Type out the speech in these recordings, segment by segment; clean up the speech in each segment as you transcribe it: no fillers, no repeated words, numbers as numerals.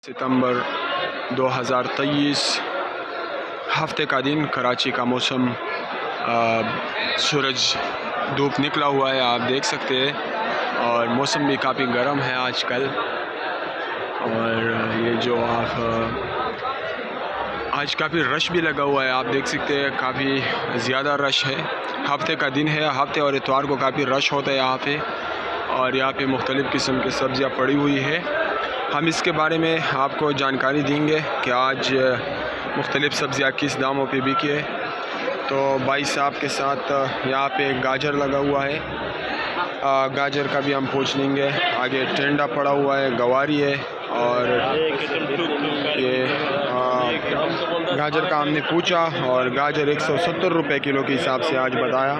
सितंबर 2023 हफ्ते का दिन, कराची का मौसम, सूरज धूप निकला हुआ है, आप देख सकते हैं। और मौसम भी काफ़ी गर्म है आजकल। और ये जो आज काफ़ी रश भी लगा हुआ है, आप देख सकते हैं, काफ़ी ज़्यादा रश है। हफ्ते का दिन है, हफ्ते और इतवार को काफ़ी रश होता है यहाँ पे। और यहाँ पे मुख्तलिफ़ किस्म की सब्ज़ियाँ पड़ी हुई है। हम इसके बारे में आपको जानकारी देंगे कि आज मुख्तलिफ़ सब्ज़ियाँ किस दामों पे बिकी है। तो भाई साहब के साथ यहाँ पे गाजर लगा हुआ है, गाजर का भी हम पूछ लेंगे। आगे टेंडा पड़ा हुआ है, गवारी है। और ये गाजर का हमने पूछा और गाजर 170 रुपये किलो के हिसाब से आज बताया।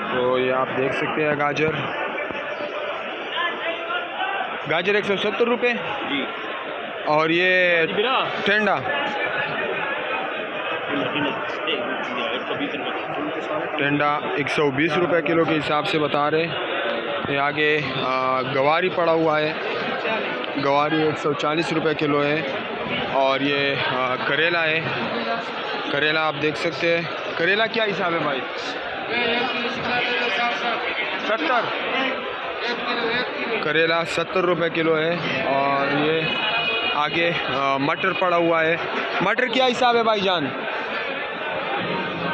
तो ये आप देख सकते हैं, गाजर 170 रुपये जी। और ये टेंडा टेंडा 120 रुपये किलो के हिसाब से बता रहे। ये आगे गवारी पड़ा हुआ है, गवारी 140 रुपये किलो है। और ये करेला है, करेला आप देख सकते हैं। करेला क्या हिसाब है भाई? 70 करेला 70 रुपये किलो है। और ये आगे मटर पड़ा हुआ है। मटर क्या हिसाब है भाईजान?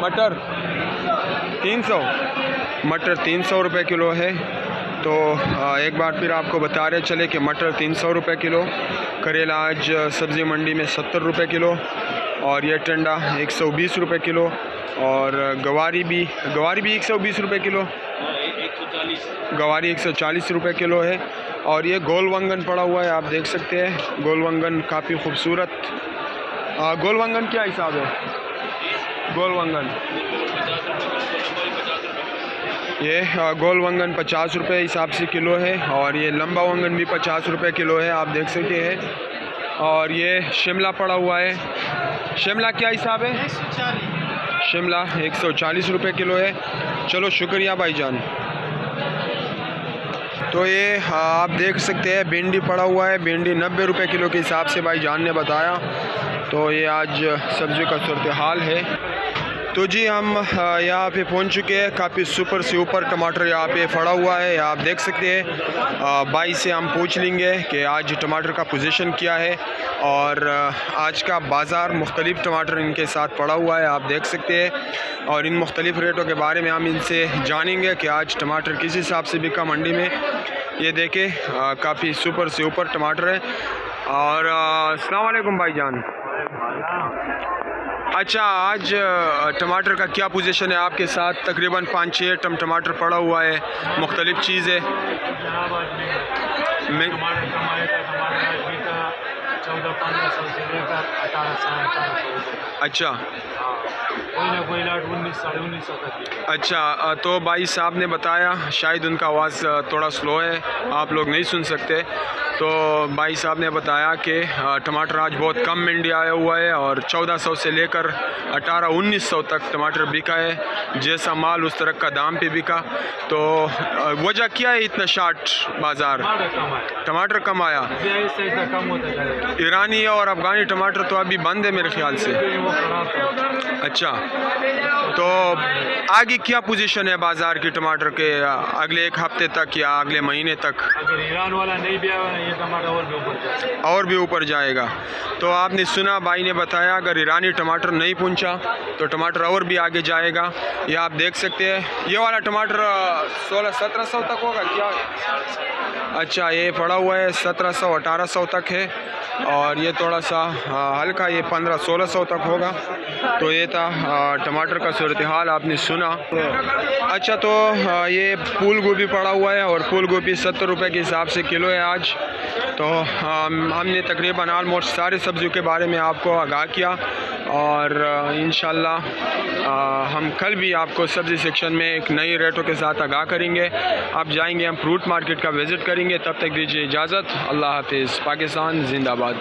मटर 300, मटर 300 रुपये किलो है। तो एक बार फिर आपको बता रहे चले कि मटर 300 रुपये किलो, करेला आज सब्ज़ी मंडी में 70 रुपये किलो। और ये टेंडा 120 रुपये किलो। और गवारी भी 120 रुपये किलो, गवारी 140 रुपये किलो है। और ये गोल वंगन पड़ा हुआ है, आप देख सकते हैं। गोल वंगन काफ़ी खूबसूरत। गोल वंगन क्या हिसाब है? गोल वंगन ये गोल वंगन 50 रुपये हिसाब से किलो है। और ये लंबा वंगन भी 50 रुपये किलो है, आप देख सकते हैं। और ये शिमला पड़ा हुआ है, शिमला क्या हिसाब है? शिमला 140 रुपये किलो है। चलो शुक्रिया भाईजान। तो ये आप देख सकते हैं, भिंडी पड़ा हुआ है, भिंडी 90 रुपये किलो के हिसाब से भाईजान ने बताया। तो ये आज सब्ज़ी का सूरत हाल है। तो जी हम यहाँ पे पहुँच चुके हैं। काफ़ी सुपर से ऊपर टमाटर यहाँ पे फड़ा हुआ है, आप देख सकते हैं। भाई से हम पूछ लेंगे कि आज टमाटर का पोजीशन क्या है और आज का बाज़ार, मुख्तलिफ़ टमाटर इनके साथ पड़ा हुआ है, आप देख सकते हैं। और इन मुख्तलिफ़ रेटों के बारे में हम इनसे जानेंगे कि आज टमाटर किस हिसाब से बिका मंडी में। ये देखें, काफ़ी सुपर से ऊपर टमाटर है। और अस्सलाम वालेकुम भाईजान। अच्छा, आज टमाटर का क्या पोजीशन है आपके साथ? तकरीबन 5-6 टन टमाटर पड़ा हुआ है, मुख्तलिफ़ चीज़ें। अच्छा, कोई लाट 19-19.5 तक। अच्छा, तो भाई साहब ने बताया, शायद उनका आवाज़ थोड़ा स्लो है, आप लोग नहीं सुन सकते। तो भाई साहब ने बताया कि टमाटर आज बहुत कम मंडी आया हुआ है और 1400 से लेकर 1800-1900 तक टमाटर बिका है। जैसा माल उस तरह का दाम पे बिका। तो वजह क्या है इतना शार्ट बाज़ार? टमाटर कम आया। ईरानी और अफ़गानी टमाटर तो अभी बंद है मेरे ख्याल से। अच्छा, तो आगे क्या पोजीशन है बाज़ार की टमाटर के अगले एक हफ्ते तक या अगले महीने तक? अगर ईरान वाला नहीं भी आया ये टमाटर और भी ऊपर जाएगा। तो आपने सुना, भाई ने बताया, अगर ईरानी टमाटर नहीं पहुंचा तो टमाटर और भी आगे जाएगा। ये आप देख सकते हैं, ये वाला टमाटर 1600-1700 तक होगा क्या? अच्छा, ये पड़ा हुआ है 1700-1800 तक है। और ये थोड़ा सा हल्का, ये 1500-1600 तक होगा। तो ये था टमाटर का सूरत हाल, आपने सुना। अच्छा, तो ये फूल गोभी पड़ा हुआ है और फूल गोभी 70 रुपये के हिसाब से किलो है आज। तो हमने तकरीबन ऑलमोस्ट सारे सब्ज़ियों के बारे में आपको आगाह किया। और इंशाल्लाह हम कल भी आपको सब्ज़ी सेक्शन में एक नई रेटों के साथ आगाह करेंगे। अब जाएंगे हम फ्रूट मार्केट का विज़िट करेंगे। तब तक दीजिए इजाज़त। अल्लाह हाफ़िज़। पाकिस्तान जिंदाबाद।